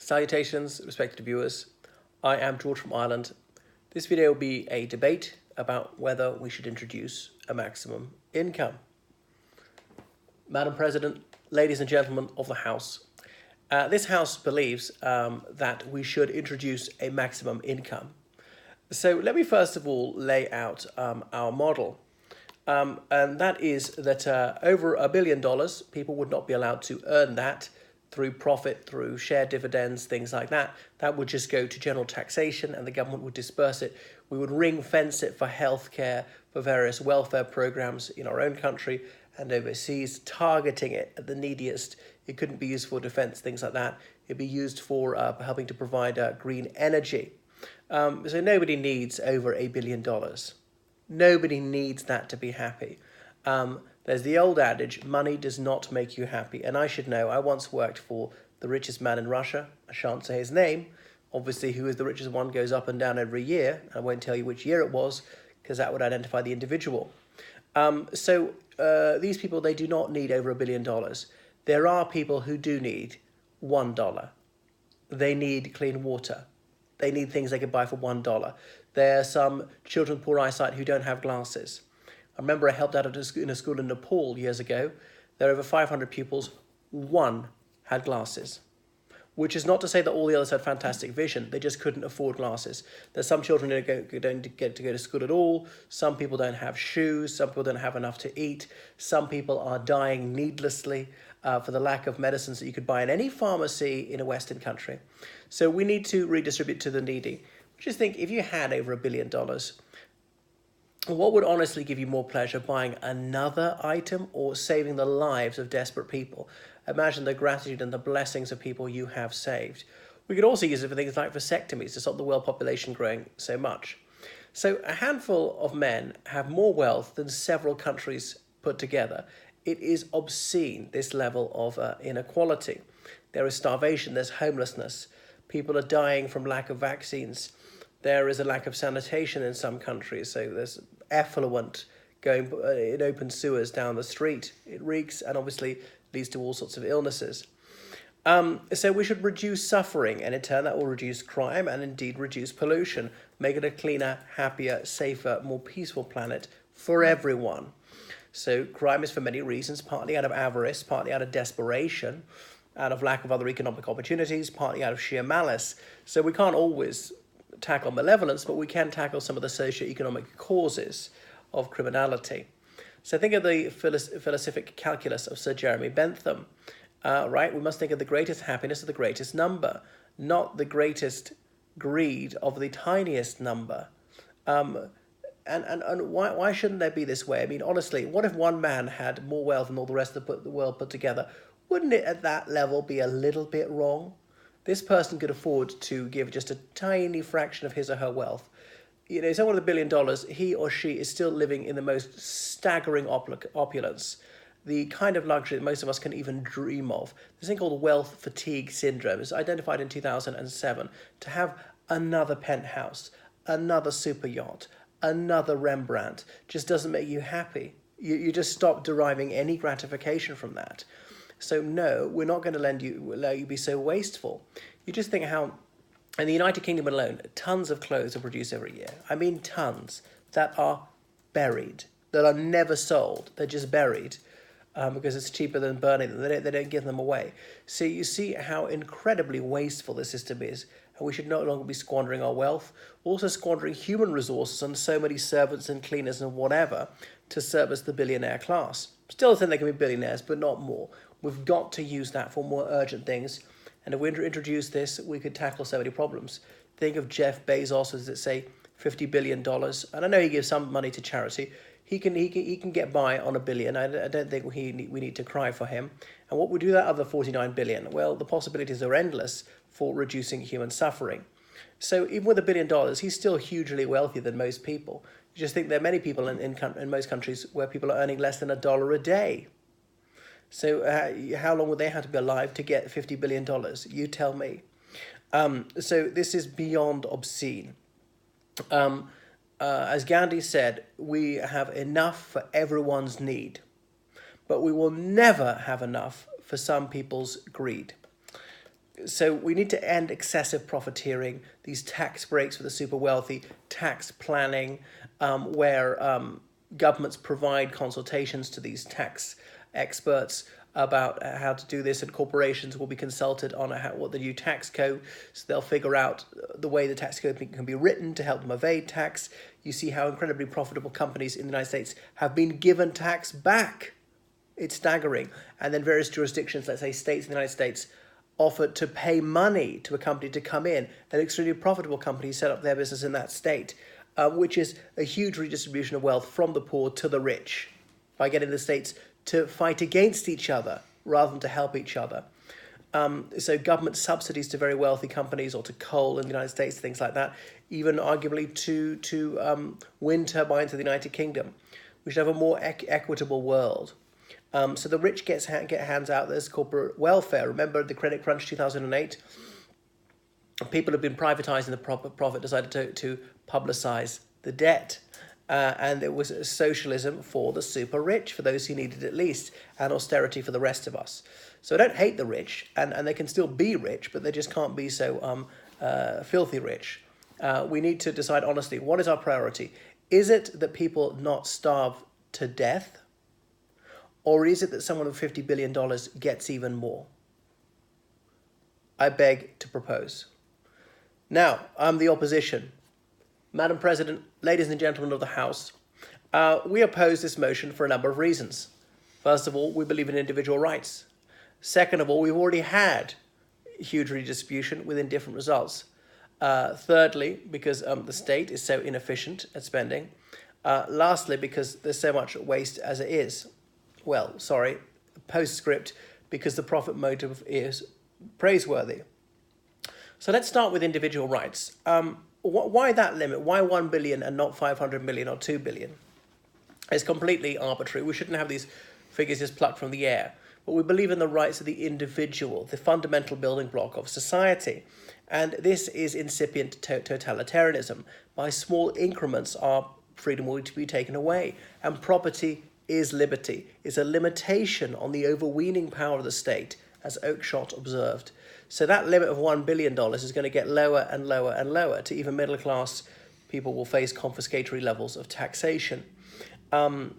Salutations, respected viewers. I am George from Ireland. This video will be a debate about whether we should introduce a maximum income. Madam President, ladies and gentlemen of the House, this House believes that we should introduce a maximum income. So let me first of all lay out our model. And that is that over $1 billion, people would not be allowed to earn that through profit, through share dividends, things like that. That would just go to general taxation and the government would disperse it. We would ring fence it for healthcare, for various welfare programs in our own country and overseas, targeting it at the neediest. It couldn't be used for defense, things like that. It'd be used for helping to provide green energy. So nobody needs over $1 billion. Nobody needs that to be happy. There's the old adage, money does not make you happy. And I should know, I once worked for the richest man in Russia. I shan't say his name. Obviously, who is the richest one goes up and down every year. I won't tell you which year it was, because that would identify the individual. So these people, they do not need over $1 billion. There are people who do need $1. They need clean water. They need things they can buy for $1. There are some children with poor eyesight who don't have glasses. I remember I helped out in a school in Nepal years ago. There were over 500 pupils. One had glasses, which is not to say that all the others had fantastic vision. They just couldn't afford glasses. There's some children who don't get to go to school at all. Some people don't have shoes. Some people don't have enough to eat. Some people are dying needlessly for the lack of medicines that you could buy in any pharmacy in a Western country. So we need to redistribute to the needy. Just think, if you had over $1 billion, what would honestly give you more pleasure, buying another item or saving the lives of desperate people? Imagine the gratitude and the blessings of people you have saved. We could also use it for things like vasectomies to stop the world population growing so much. So a handful of men have more wealth than several countries put together. It is obscene, this level of inequality. There is starvation, there's homelessness. People are dying from lack of vaccines. There is a lack of sanitation in some countries, so there's effluent going in open sewers down the street. It reeks and obviously leads to all sorts of illnesses. So we should reduce suffering, and in turn that will reduce crime and indeed reduce pollution, make it a cleaner, happier, safer, more peaceful planet for everyone. So crime is for many reasons, partly out of avarice, partly out of desperation, out of lack of other economic opportunities, partly out of sheer malice. So we can't always tackle malevolence, but we can tackle some of the socio-economic causes of criminality. So think of the philosophic calculus of Sir Jeremy Bentham, right? We must think of the greatest happiness of the greatest number, not the greatest greed of the tiniest number. And why shouldn't there be this way? I mean, honestly, what if one man had more wealth than all the rest of the world put together? Wouldn't it at that level be a little bit wrong? This person could afford to give just a tiny fraction of his or her wealth. You know, someone with $1 billion, he or she is still living in the most staggering opulence, the kind of luxury that most of us can even dream of. This thing called wealth fatigue syndrome is identified in 2007. To have another penthouse, another super yacht, another Rembrandt just doesn't make you happy. You just stop deriving any gratification from that. So no, we're not going to allow you be so wasteful. You just think how, in the United Kingdom alone, tons of clothes are produced every year. I mean tons that are buried, that are never sold. They're just buried because it's cheaper than burning them. They don't give them away. So you see how incredibly wasteful the system is. And we should no longer be squandering our wealth, also squandering human resources on so many servants and cleaners and whatever to service the billionaire class. Still think they can be billionaires, but not more. We've got to use that for more urgent things. And if we introduce this, we could tackle so many problems. Think of Jeff Bezos, as let's say, $50 billion. And I know he gives some money to charity. He can get by on $1 billion. I don't think we need to cry for him. And what would do that other $49 billion? Well, the possibilities are endless for reducing human suffering. So even with $1 billion, he's still hugely wealthier than most people. You just think there are many people in most countries where people are earning less than $1 a day. So how long would they have to be alive to get $50 billion? You tell me. So this is beyond obscene. As Gandhi said, we have enough for everyone's need, but we will never have enough for some people's greed. So we need to end excessive profiteering, these tax breaks for the super wealthy, tax planning, where governments provide consultations to these tax experts about how to do this, and corporations will be consulted on what the new tax code, so they'll figure out the way the tax code can be written to help them evade tax. You see how incredibly profitable companies in the United States have been given tax back. It's staggering. And then various jurisdictions, let's say states in the United States, offered to pay money to a company to come in. Then extremely profitable companies set up their business in that state, which is a huge redistribution of wealth from the poor to the rich by getting the states to fight against each other rather than to help each other. So government subsidies to very wealthy companies or to coal in the United States, things like that, even arguably to wind turbines in the United Kingdom. We should have a more equitable world. So the rich get hands out. There's corporate welfare. Remember the credit crunch 2008? People have been privatizing the profit, decided to publicize the debt. And it was socialism for the super rich, for those who needed it least, and austerity for the rest of us. So I don't hate the rich, and they can still be rich, but they just can't be so filthy rich. We need to decide honestly, what is our priority? Is it that people not starve to death? Or is it that someone with $50 billion gets even more? I beg to propose. Now, I'm the opposition. Madam President, ladies and gentlemen of the House, we oppose this motion for a number of reasons. First of all, we believe in individual rights. Second of all, we've already had huge redistribution with indifferent results. Thirdly, because the state is so inefficient at spending. Lastly, because there's so much waste as it is. Well, sorry, postscript, because the profit motive is praiseworthy. So let's start with individual rights. Why that limit? Why 1 billion and not 500 million or 2 billion? It's completely arbitrary. We shouldn't have these figures just plucked from the air. But we believe in the rights of the individual, the fundamental building block of society. And this is incipient totalitarianism. By small increments, our freedom will be taken away. And property is liberty, is a limitation on the overweening power of the state, as Oakeshott observed. So that limit of $1 billion is going to get lower and lower and lower to even middle class people will face confiscatory levels of taxation. No,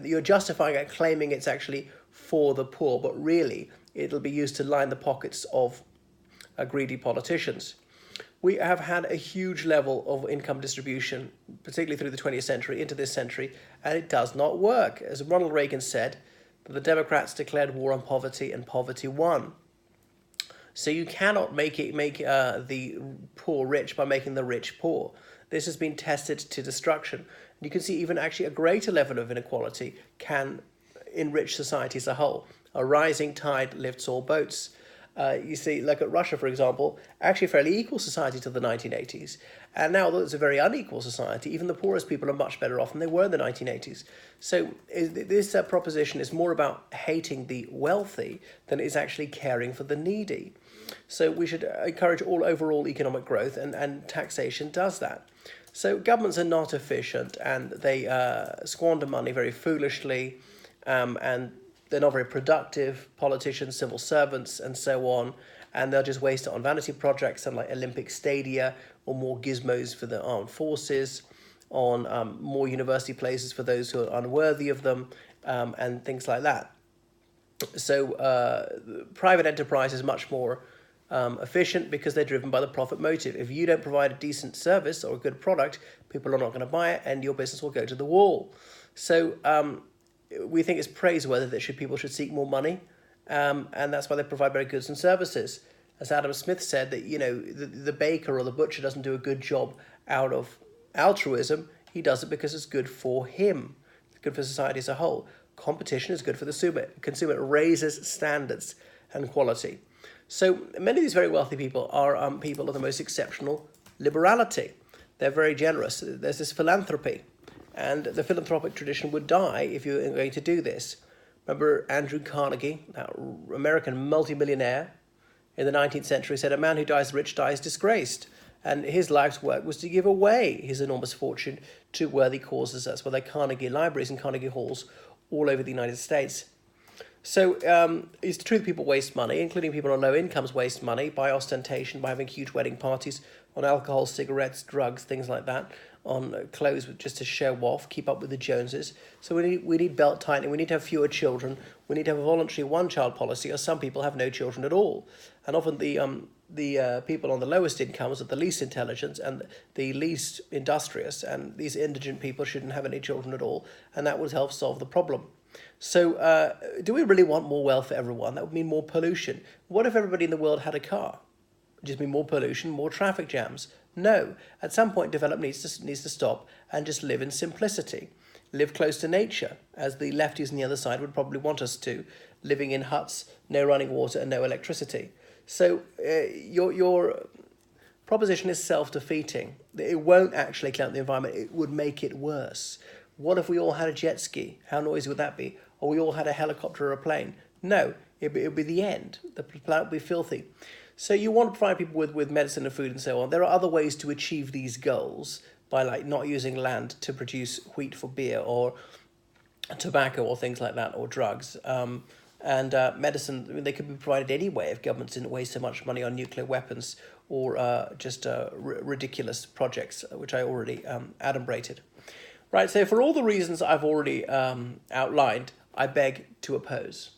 you're justifying it, claiming it's actually for the poor, but really it'll be used to line the pockets of greedy politicians. We have had a huge level of income distribution, particularly through the 20th century, into this century, and it does not work. As Ronald Reagan said, the Democrats declared war on poverty and poverty won. So you cannot make the poor rich by making the rich poor. This has been tested to destruction. And you can see even actually a greater level of inequality can enrich society as a whole. A rising tide lifts all boats. You see, look at Russia, for example, actually a fairly equal society till the 1980s. And now, although it's a very unequal society, even the poorest people are much better off than they were in the 1980s. So this proposition is more about hating the wealthy than it is actually caring for the needy. So we should encourage all overall economic growth, and taxation does that. So governments are not efficient, and they squander money very foolishly, and they're not very productive, politicians, civil servants, and so on. And they'll just waste it on vanity projects and like Olympic stadia, or more gizmos for the armed forces, on more university places for those who are unworthy of them, and things like that. So private enterprise is much more efficient because they're driven by the profit motive. If you don't provide a decent service or a good product, people are not going to buy it, and your business will go to the wall. So we think it's praiseworthy that people should seek more money, and that's why they provide better goods and services. As Adam Smith said, that the baker or the butcher doesn't do a good job out of altruism. He does it because it's good for him. It's good for society as a whole. Competition is good for the consumer. It raises standards and quality. So many of these very wealthy people are people of the most exceptional liberality. They're very generous. There's this philanthropy. And the philanthropic tradition would die if you were going to do this. Remember Andrew Carnegie, that American multimillionaire in the 19th century, said, "A man who dies rich dies disgraced." And his life's work was to give away his enormous fortune to worthy causes. That's why there are Carnegie libraries and Carnegie halls all over the United States. So it's true that people waste money, including people on low incomes waste money by ostentation, by having huge wedding parties, on alcohol, cigarettes, drugs, things like that, on clothes just to show off, keep up with the Joneses. So we need belt tightening, we need to have fewer children, we need to have a voluntary one-child policy, or some people have no children at all. And often the people on the lowest incomes are the least intelligent and the least industrious, and these indigent people shouldn't have any children at all, and that would help solve the problem. So do we really want more wealth for everyone? That would mean more pollution. What if everybody in the world had a car? It would just mean more pollution, more traffic jams. No. At some point, development needs to stop and just live in simplicity. Live close to nature, as the lefties on the other side would probably want us to, living in huts, no running water and no electricity. So your proposition is self-defeating. It won't actually clean up the environment. It would make it worse. What if we all had a jet ski? How noisy would that be? Or we all had a helicopter or a plane? No, it would be the end. The planet would be filthy. So you want to provide people with medicine and food and so on. There are other ways to achieve these goals by like not using land to produce wheat for beer or tobacco or things like that, or drugs. And medicine, I mean, they could be provided anyway if governments didn't waste so much money on nuclear weapons or just ridiculous projects, which I already adumbrated. Right, so for all the reasons I've already outlined, I beg to oppose.